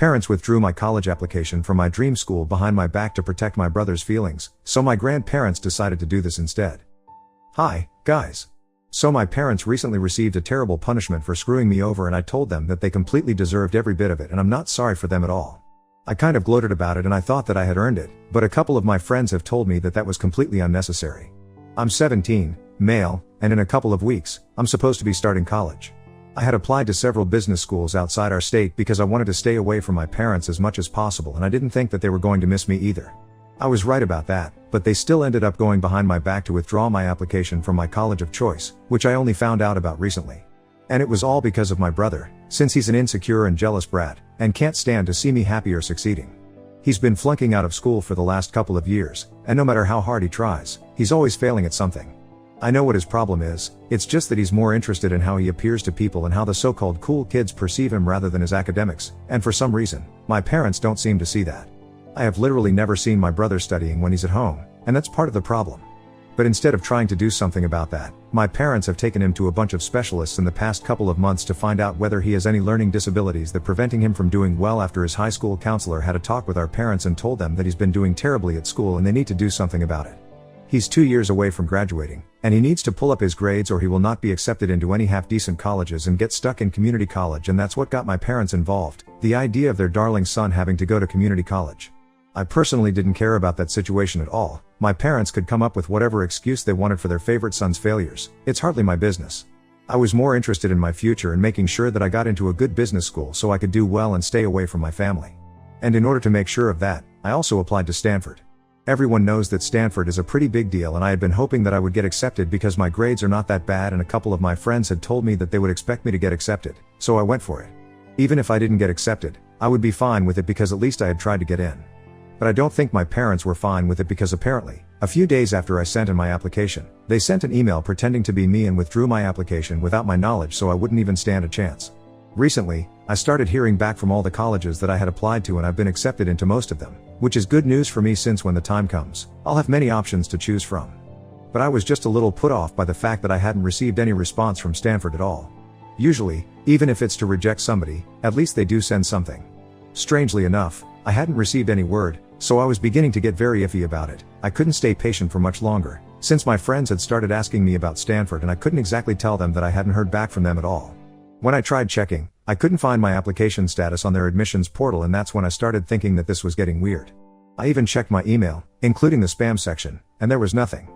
Parents withdrew my college application from my dream school behind my back to protect my brother's feelings, so my grandparents decided to do this instead. Hi, guys. So my parents recently received a terrible punishment for screwing me over, and I told them that they completely deserved every bit of it, and I'm not sorry for them at all. I kind of gloated about it and I thought that I had earned it, but a couple of my friends have told me that that was completely unnecessary. I'm 17, male, and in a couple of weeks, I'm supposed to be starting college. I had applied to several business schools outside our state because I wanted to stay away from my parents as much as possible, and I didn't think that they were going to miss me either. I was right about that, but they still ended up going behind my back to withdraw my application from my college of choice, which I only found out about recently. And it was all because of my brother, since he's an insecure and jealous brat, and can't stand to see me happy or succeeding. He's been flunking out of school for the last couple of years, and no matter how hard he tries, he's always failing at something. I know what his problem is, it's just that he's more interested in how he appears to people and how the so-called cool kids perceive him rather than his academics, and for some reason, my parents don't seem to see that. I have literally never seen my brother studying when he's at home, and that's part of the problem. But instead of trying to do something about that, my parents have taken him to a bunch of specialists in the past couple of months to find out whether he has any learning disabilities that preventing him from doing well. After his high school counselor had a talk with our parents and told them that he's been doing terribly at school and they need to do something about it. He's 2 years away from graduating, and he needs to pull up his grades or he will not be accepted into any half-decent colleges and get stuck in community college, and that's what got my parents involved, the idea of their darling son having to go to community college. I personally didn't care about that situation at all. My parents could come up with whatever excuse they wanted for their favorite son's failures. It's hardly my business. I was more interested in my future and making sure that I got into a good business school so I could do well and stay away from my family. And in order to make sure of that, I also applied to Stanford. Everyone knows that Stanford is a pretty big deal, and I had been hoping that I would get accepted because my grades are not that bad, and a couple of my friends had told me that they would expect me to get accepted, so I went for it. Even if I didn't get accepted, I would be fine with it because at least I had tried to get in. But I don't think my parents were fine with it because apparently, a few days after I sent in my application, they sent an email pretending to be me and withdrew my application without my knowledge, so I wouldn't even stand a chance. Recently, I started hearing back from all the colleges that I had applied to, and I've been accepted into most of them, which is good news for me since when the time comes, I'll have many options to choose from. But I was just a little put off by the fact that I hadn't received any response from Stanford at all. Usually, even if it's to reject somebody, at least they do send something. Strangely enough, I hadn't received any word, so I was beginning to get very iffy about it. I couldn't stay patient for much longer, since my friends had started asking me about Stanford and I couldn't exactly tell them that I hadn't heard back from them at all. When I tried checking, I couldn't find my application status on their admissions portal, and that's when I started thinking that this was getting weird. I even checked my email, including the spam section, and there was nothing.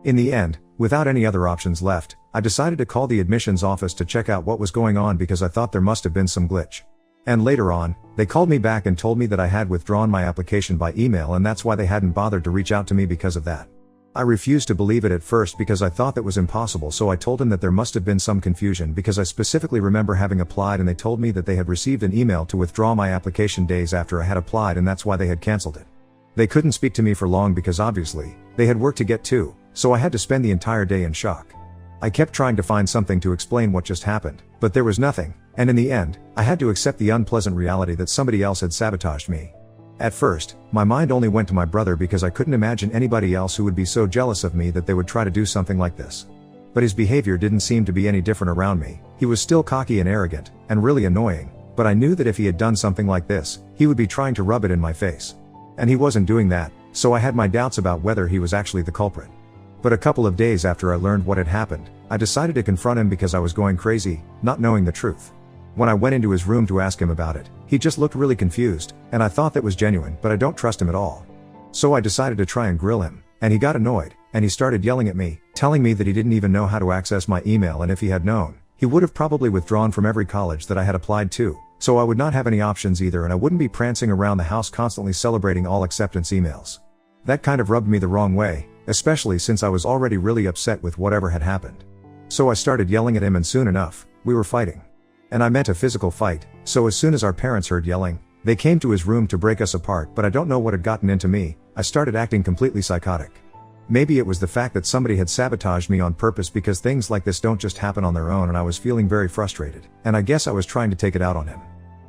In the end, without any other options left, I decided to call the admissions office to check out what was going on because I thought there must have been some glitch. And later on, they called me back and told me that I had withdrawn my application by email, and that's why they hadn't bothered to reach out to me because of that. I refused to believe it at first because I thought that was impossible, so I told them that there must have been some confusion because I specifically remember having applied, and they told me that they had received an email to withdraw my application days after I had applied, and that's why they had cancelled it. They couldn't speak to me for long because obviously, they had work to get to, so I had to spend the entire day in shock. I kept trying to find something to explain what just happened, but there was nothing, and in the end, I had to accept the unpleasant reality that somebody else had sabotaged me. At first, my mind only went to my brother because I couldn't imagine anybody else who would be so jealous of me that they would try to do something like this. But his behavior didn't seem to be any different around me. He was still cocky and arrogant, and really annoying, but I knew that if he had done something like this, he would be trying to rub it in my face. And he wasn't doing that, so I had my doubts about whether he was actually the culprit. But a couple of days after I learned what had happened, I decided to confront him because I was going crazy, not knowing the truth. When I went into his room to ask him about it, he just looked really confused, and I thought that was genuine, but I don't trust him at all. So I decided to try and grill him, and he got annoyed, and he started yelling at me, telling me that he didn't even know how to access my email, and if he had known, he would have probably withdrawn from every college that I had applied to, so I would not have any options either, and I wouldn't be prancing around the house constantly celebrating all acceptance emails. That kind of rubbed me the wrong way, especially since I was already really upset with whatever had happened. So I started yelling at him, and soon enough, we were fighting. And I meant a physical fight, so as soon as our parents heard yelling, they came to his room to break us apart, but I don't know what had gotten into me. I started acting completely psychotic. Maybe it was the fact that somebody had sabotaged me on purpose, because things like this don't just happen on their own, and I was feeling very frustrated, and I guess I was trying to take it out on him.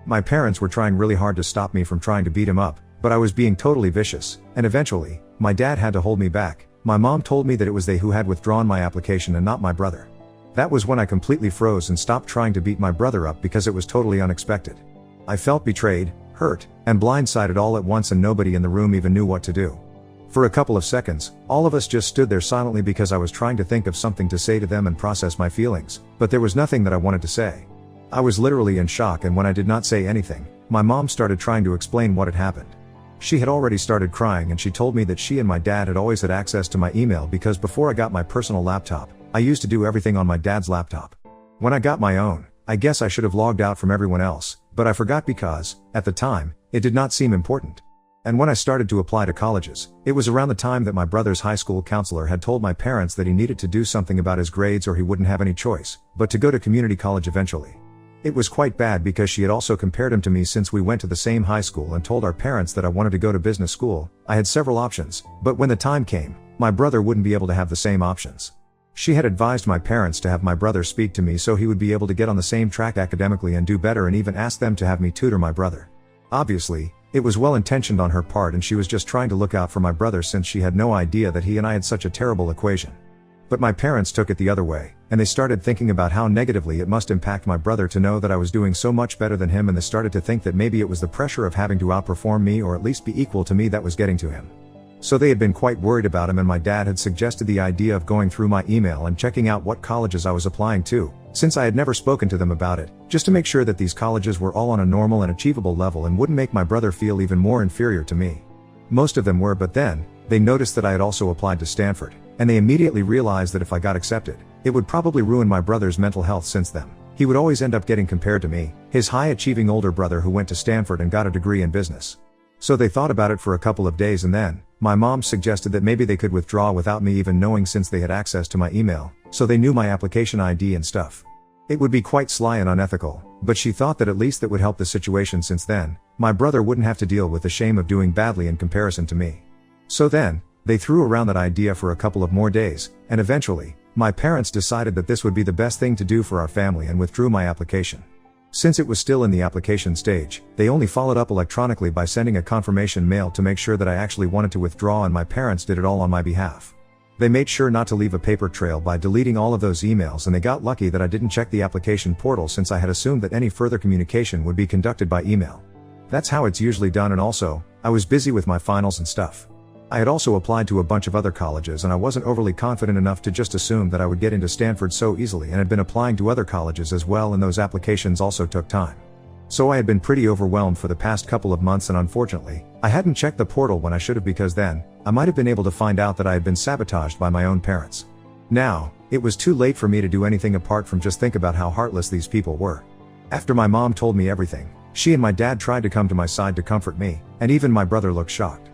My parents were trying really hard to stop me from trying to beat him up, but I was being totally vicious, and eventually, my dad had to hold me back. My mom told me that it was they who had withdrawn my application and not my brother. That was when I completely froze and stopped trying to beat my brother up because it was totally unexpected. I felt betrayed, hurt, and blindsided all at once, and nobody in the room even knew what to do. For a couple of seconds, all of us just stood there silently because I was trying to think of something to say to them and process my feelings, but there was nothing that I wanted to say. I was literally in shock, and when I did not say anything, my mom started trying to explain what had happened. She had already started crying, and she told me that she and my dad had always had access to my email because before I got my personal laptop, I used to do everything on my dad's laptop. When I got my own, I guess I should have logged out from everyone else, but I forgot because, at the time, it did not seem important. And when I started to apply to colleges, it was around the time that my brother's high school counselor had told my parents that he needed to do something about his grades or he wouldn't have any choice, but to go to community college eventually. It was quite bad because she had also compared him to me since we went to the same high school and told our parents that I wanted to go to business school. I had several options, but when the time came, my brother wouldn't be able to have the same options. She had advised my parents to have my brother speak to me so he would be able to get on the same track academically and do better, and even asked them to have me tutor my brother. Obviously, it was well intentioned on her part, and she was just trying to look out for my brother since she had no idea that he and I had such a terrible equation. But my parents took it the other way, and they started thinking about how negatively it must impact my brother to know that I was doing so much better than him, and they started to think that maybe it was the pressure of having to outperform me or at least be equal to me that was getting to him. So they had been quite worried about him, and my dad had suggested the idea of going through my email and checking out what colleges I was applying to, since I had never spoken to them about it, just to make sure that these colleges were all on a normal and achievable level and wouldn't make my brother feel even more inferior to me. Most of them were, but then, they noticed that I had also applied to Stanford, and they immediately realized that if I got accepted, it would probably ruin my brother's mental health, since then he would always end up getting compared to me, his high-achieving older brother who went to Stanford and got a degree in business. So they thought about it for a couple of days, and then, my mom suggested that maybe they could withdraw without me even knowing, since they had access to my email, so they knew my application ID and stuff. It would be quite sly and unethical, but she thought that at least that would help the situation, since then, my brother wouldn't have to deal with the shame of doing badly in comparison to me. So then, they threw around that idea for a couple of more days, and eventually, my parents decided that this would be the best thing to do for our family and withdrew my application. Since it was still in the application stage, they only followed up electronically by sending a confirmation mail to make sure that I actually wanted to withdraw, and my parents did it all on my behalf. They made sure not to leave a paper trail by deleting all of those emails, and they got lucky that I didn't check the application portal, since I had assumed that any further communication would be conducted by email. That's how it's usually done, and also, I was busy with my finals and stuff. I had also applied to a bunch of other colleges, and I wasn't overly confident enough to just assume that I would get into Stanford so easily, and had been applying to other colleges as well, and those applications also took time. So I had been pretty overwhelmed for the past couple of months, and unfortunately, I hadn't checked the portal when I should have, because then, I might have been able to find out that I had been sabotaged by my own parents. Now, it was too late for me to do anything apart from just think about how heartless these people were. After my mom told me everything, she and my dad tried to come to my side to comfort me, and even my brother looked shocked.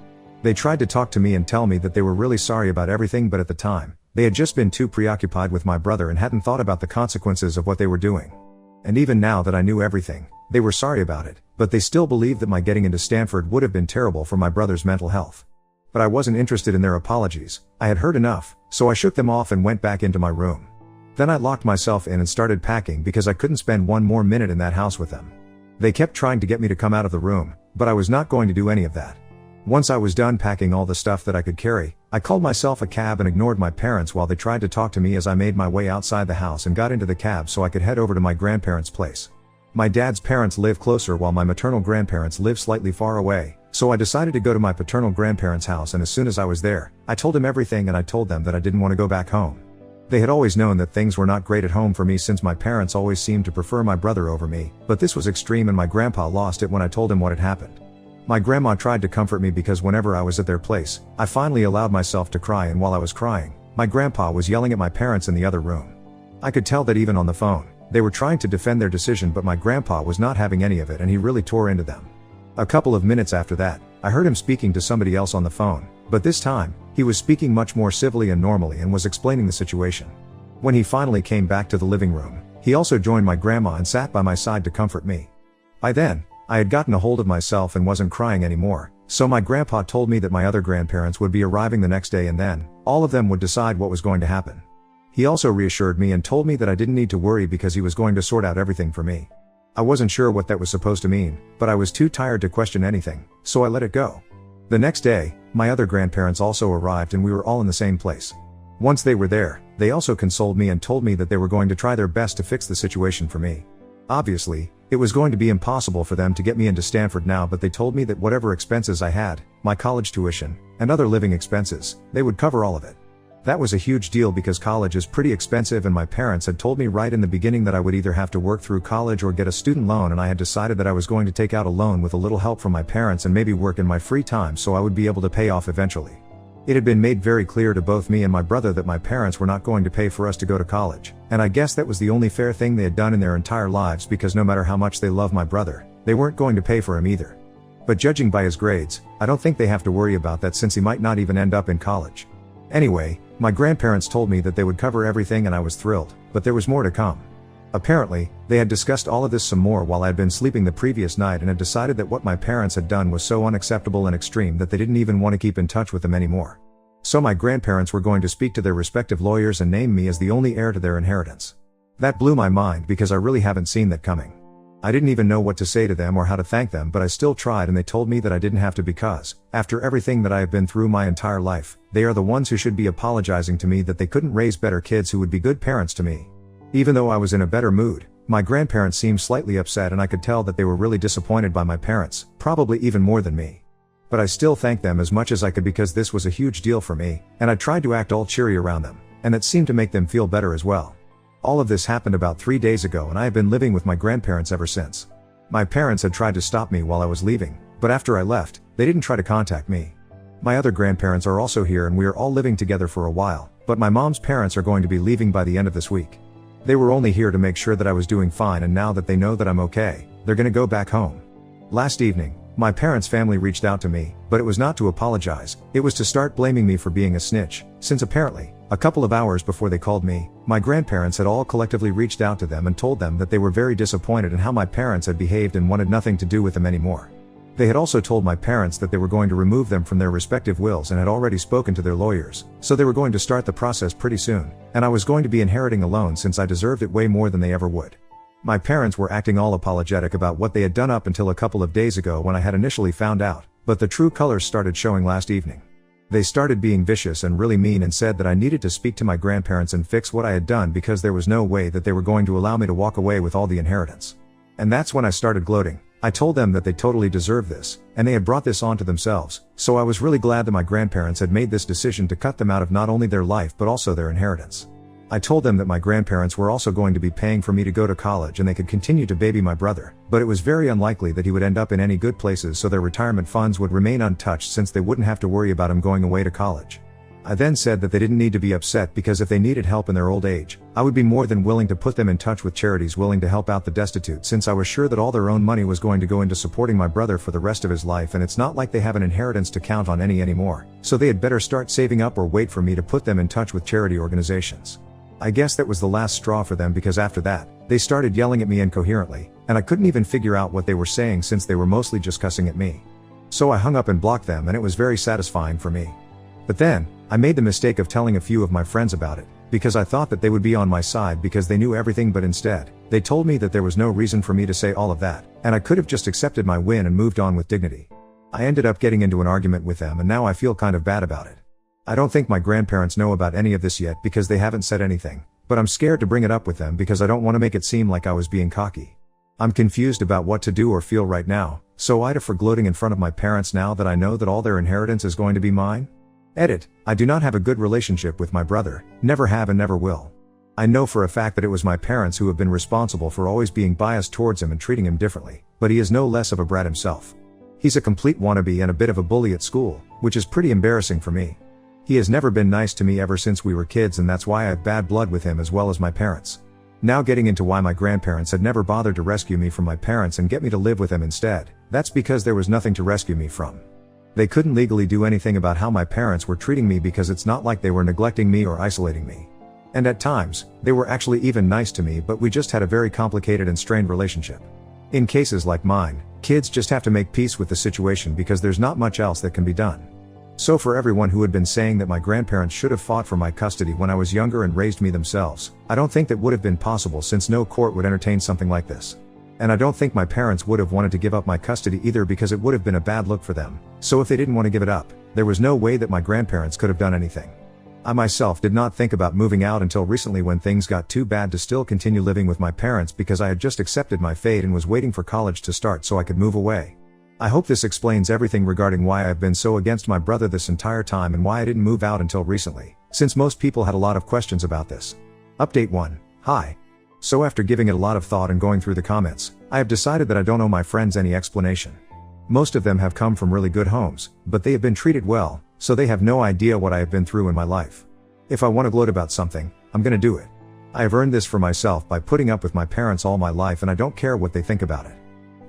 They tried to talk to me and tell me that they were really sorry about everything, but at the time, they had just been too preoccupied with my brother and hadn't thought about the consequences of what they were doing. And even now that I knew everything, they were sorry about it, but they still believed that my getting into Stanford would have been terrible for my brother's mental health. But I wasn't interested in their apologies. I had heard enough, so I shook them off and went back into my room. Then I locked myself in and started packing because I couldn't spend one more minute in that house with them. They kept trying to get me to come out of the room, but I was not going to do any of that. Once I was done packing all the stuff that I could carry, I called myself a cab and ignored my parents while they tried to talk to me as I made my way outside the house and got into the cab so I could head over to my grandparents' place. My dad's parents live closer while my maternal grandparents live slightly far away, so I decided to go to my paternal grandparents' house, and as soon as I was there, I told them everything, and I told them that I didn't want to go back home. They had always known that things were not great at home for me, since my parents always seemed to prefer my brother over me, but this was extreme, and my grandpa lost it when I told him what had happened. My grandma tried to comfort me because whenever I was at their place, I finally allowed myself to cry, and while I was crying, my grandpa was yelling at my parents in the other room. I could tell that even on the phone, they were trying to defend their decision, but my grandpa was not having any of it, and he really tore into them. A couple of minutes after that, I heard him speaking to somebody else on the phone, but this time, he was speaking much more civilly and normally and was explaining the situation. When he finally came back to the living room, he also joined my grandma and sat by my side to comfort me. By then, I had gotten a hold of myself and wasn't crying anymore, so my grandpa told me that my other grandparents would be arriving the next day, and then, all of them would decide what was going to happen. He also reassured me and told me that I didn't need to worry because he was going to sort out everything for me. I wasn't sure what that was supposed to mean, but I was too tired to question anything, so I let it go. The next day, my other grandparents also arrived and we were all in the same place. Once they were there, they also consoled me and told me that they were going to try their best to fix the situation for me. Obviously, It was going to be impossible for them to get me into Stanford now, but they told me that whatever expenses I had, my college tuition, and other living expenses, they would cover all of it. That was a huge deal because college is pretty expensive, and my parents had told me right in the beginning that I would either have to work through college or get a student loan, and I had decided that I was going to take out a loan with a little help from my parents and maybe work in my free time so I would be able to pay off eventually. It had been made very clear to both me and my brother that my parents were not going to pay for us to go to college, and I guess that was the only fair thing they had done in their entire lives, because no matter how much they loved my brother, they weren't going to pay for him either. But judging by his grades, I don't think they have to worry about that since he might not even end up in college. Anyway, my grandparents told me that they would cover everything and I was thrilled, but there was more to come. Apparently, they had discussed all of this some more while I had been sleeping the previous night and had decided that what my parents had done was so unacceptable and extreme that they didn't even want to keep in touch with them anymore. So my grandparents were going to speak to their respective lawyers and name me as the only heir to their inheritance. That blew my mind because I really haven't seen that coming. I didn't even know what to say to them or how to thank them, but I still tried, and they told me that I didn't have to because, after everything that I have been through my entire life, they are the ones who should be apologizing to me that they couldn't raise better kids who would be good parents to me. Even though I was in a better mood, my grandparents seemed slightly upset, and I could tell that they were really disappointed by my parents, probably even more than me. But I still thanked them as much as I could because this was a huge deal for me, and I tried to act all cheery around them, and that seemed to make them feel better as well. All of this happened about 3 days ago, and I have been living with my grandparents ever since. My parents had tried to stop me while I was leaving, but after I left, they didn't try to contact me. My other grandparents are also here and we are all living together for a while, but my mom's parents are going to be leaving by the end of this week. They were only here to make sure that I was doing fine, and now that they know that I'm okay, they're gonna go back home. Last evening, my parents' family reached out to me, but it was not to apologize, it was to start blaming me for being a snitch, since apparently, a couple of hours before they called me, my grandparents had all collectively reached out to them and told them that they were very disappointed in how my parents had behaved and wanted nothing to do with them anymore. They had also told my parents that they were going to remove them from their respective wills and had already spoken to their lawyers, so they were going to start the process pretty soon, and I was going to be inheriting a loan since I deserved it way more than they ever would. My parents were acting all apologetic about what they had done up until a couple of days ago when I had initially found out, but the true colors started showing last evening. They started being vicious and really mean and said that I needed to speak to my grandparents and fix what I had done because there was no way that they were going to allow me to walk away with all the inheritance. And that's when I started gloating. I told them that they totally deserved this, and they had brought this on to themselves, so I was really glad that my grandparents had made this decision to cut them out of not only their life but also their inheritance. I told them that my grandparents were also going to be paying for me to go to college and they could continue to baby my brother, but it was very unlikely that he would end up in any good places, so their retirement funds would remain untouched since they wouldn't have to worry about him going away to college. I then said that they didn't need to be upset because if they needed help in their old age, I would be more than willing to put them in touch with charities willing to help out the destitute, since I was sure that all their own money was going to go into supporting my brother for the rest of his life, and it's not like they have an inheritance to count on anymore, so they had better start saving up or wait for me to put them in touch with charity organizations. I guess that was the last straw for them because after that, they started yelling at me incoherently, and I couldn't even figure out what they were saying since they were mostly just cussing at me. So I hung up and blocked them, and it was very satisfying for me. But then, I made the mistake of telling a few of my friends about it, because I thought that they would be on my side because they knew everything, but instead, they told me that there was no reason for me to say all of that, and I could have just accepted my win and moved on with dignity. I ended up getting into an argument with them, and now I feel kind of bad about it. I don't think my grandparents know about any of this yet because they haven't said anything, but I'm scared to bring it up with them because I don't want to make it seem like I was being cocky. I'm confused about what to do or feel right now, so Ida for gloating in front of my parents now that I know that all their inheritance is going to be mine? Edit, I do not have a good relationship with my brother, never have and never will. I know for a fact that it was my parents who have been responsible for always being biased towards him and treating him differently, but he is no less of a brat himself. He's a complete wannabe and a bit of a bully at school, which is pretty embarrassing for me. He has never been nice to me ever since we were kids, and that's why I have bad blood with him as well as my parents. Now getting into why my grandparents had never bothered to rescue me from my parents and get me to live with them instead, that's because there was nothing to rescue me from. They couldn't legally do anything about how my parents were treating me because it's not like they were neglecting me or isolating me. And at times, they were actually even nice to me, but we just had a very complicated and strained relationship. In cases like mine, kids just have to make peace with the situation because there's not much else that can be done. So for everyone who had been saying that my grandparents should have fought for my custody when I was younger and raised me themselves, I don't think that would have been possible since no court would entertain something like this. And I don't think my parents would have wanted to give up my custody either because it would have been a bad look for them, so if they didn't want to give it up, there was no way that my grandparents could have done anything. I myself did not think about moving out until recently when things got too bad to still continue living with my parents because I had just accepted my fate and was waiting for college to start so I could move away. I hope this explains everything regarding why I've been so against my brother this entire time and why I didn't move out until recently, since most people had a lot of questions about this. Update 1. Hi. So after giving it a lot of thought and going through the comments, I have decided that I don't owe my friends any explanation. Most of them have come from really good homes, but they have been treated well, so they have no idea what I have been through in my life. If I want to gloat about something, I'm gonna do it. I have earned this for myself by putting up with my parents all my life and I don't care what they think about it.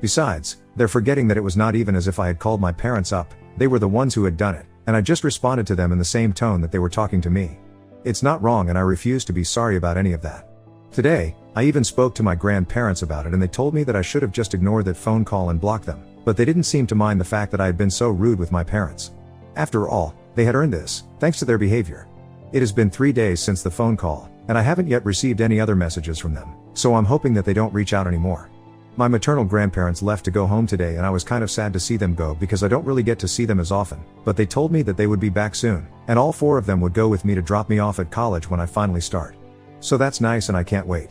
Besides, they're forgetting that it was not even as if I had called my parents up, they were the ones who had done it, and I just responded to them in the same tone that they were talking to me. It's not wrong and I refuse to be sorry about any of that. Today, I even spoke to my grandparents about it and they told me that I should have just ignored that phone call and blocked them, but they didn't seem to mind the fact that I had been so rude with my parents. After all, they had earned this, thanks to their behavior. It has been 3 days since the phone call, and I haven't yet received any other messages from them, so I'm hoping that they don't reach out anymore. My maternal grandparents left to go home today and I was kind of sad to see them go because I don't really get to see them as often, but they told me that they would be back soon, and all 4 of them would go with me to drop me off at college when I finally start. So that's nice and I can't wait.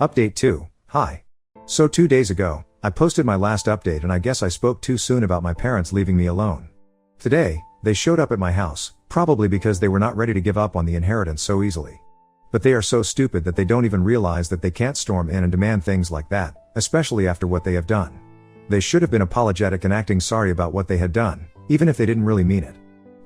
Update 2. Hi. So 2 days ago, I posted my last update and I guess I spoke too soon about my parents leaving me alone. Today, they showed up at my house, probably because they were not ready to give up on the inheritance so easily. But they are so stupid that they don't even realize that they can't storm in and demand things like that, especially after what they have done. They should have been apologetic and acting sorry about what they had done, even if they didn't really mean it.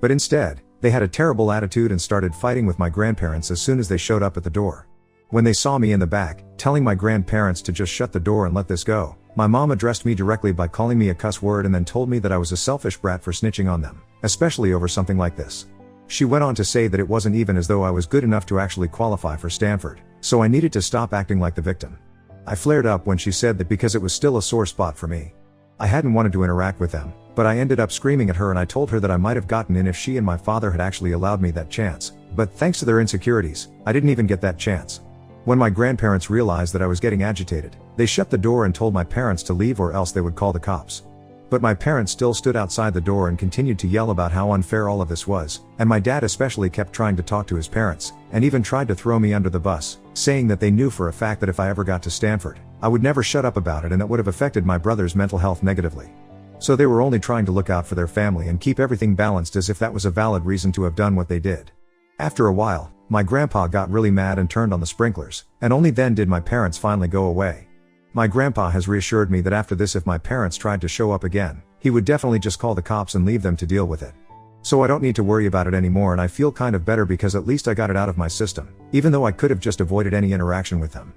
But instead, they had a terrible attitude and started fighting with my grandparents as soon as they showed up at the door. When they saw me in the back, telling my grandparents to just shut the door and let this go, my mom addressed me directly by calling me a cuss word and then told me that I was a selfish brat for snitching on them, especially over something like this. She went on to say that it wasn't even as though I was good enough to actually qualify for Stanford, so I needed to stop acting like the victim. I flared up when she said that because it was still a sore spot for me. I hadn't wanted to interact with them, but I ended up screaming at her and I told her that I might have gotten in if she and my father had actually allowed me that chance, but thanks to their insecurities, I didn't even get that chance. When my grandparents realized that I was getting agitated, they shut the door and told my parents to leave or else they would call the cops. But my parents still stood outside the door and continued to yell about how unfair all of this was, and my dad especially kept trying to talk to his parents, and even tried to throw me under the bus, saying that they knew for a fact that if I ever got to Stanford, I would never shut up about it and that would have affected my brother's mental health negatively. So they were only trying to look out for their family and keep everything balanced as if that was a valid reason to have done what they did. After a while, my grandpa got really mad and turned on the sprinklers, and only then did my parents finally go away. My grandpa has reassured me that after this if my parents tried to show up again, he would definitely just call the cops and leave them to deal with it. So I don't need to worry about it anymore and I feel kind of better because at least I got it out of my system, even though I could have just avoided any interaction with them.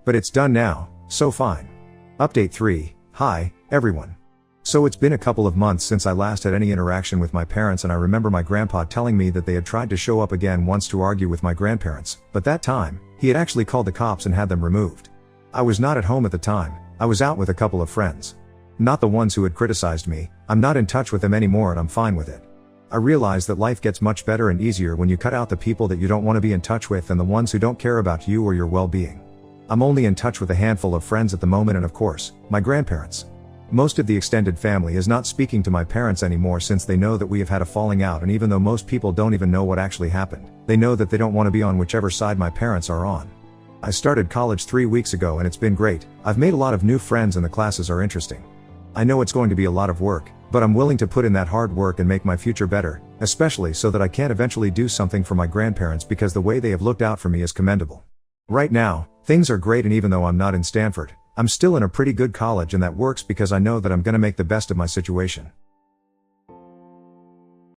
But it's done now, so fine. Update 3. Hi, everyone. So it's been a couple of months since I last had any interaction with my parents and I remember my grandpa telling me that they had tried to show up again once to argue with my grandparents, but that time, he had actually called the cops and had them removed. I was not at home at the time, I was out with a couple of friends. Not the ones who had criticized me, I'm not in touch with them anymore and I'm fine with it. I realize that life gets much better and easier when you cut out the people that you don't want to be in touch with and the ones who don't care about you or your well-being. I'm only in touch with a handful of friends at the moment and of course, my grandparents. Most of the extended family is not speaking to my parents anymore since they know that we have had a falling out and even though most people don't even know what actually happened, they know that they don't want to be on whichever side my parents are on. I started college 3 weeks ago and it's been great, I've made a lot of new friends and the classes are interesting. I know it's going to be a lot of work, but I'm willing to put in that hard work and make my future better, especially so that I can eventually do something for my grandparents because the way they have looked out for me is commendable. Right now, things are great and even though I'm not in Stanford, I'm still in a pretty good college and that works because I know that I'm gonna make the best of my situation.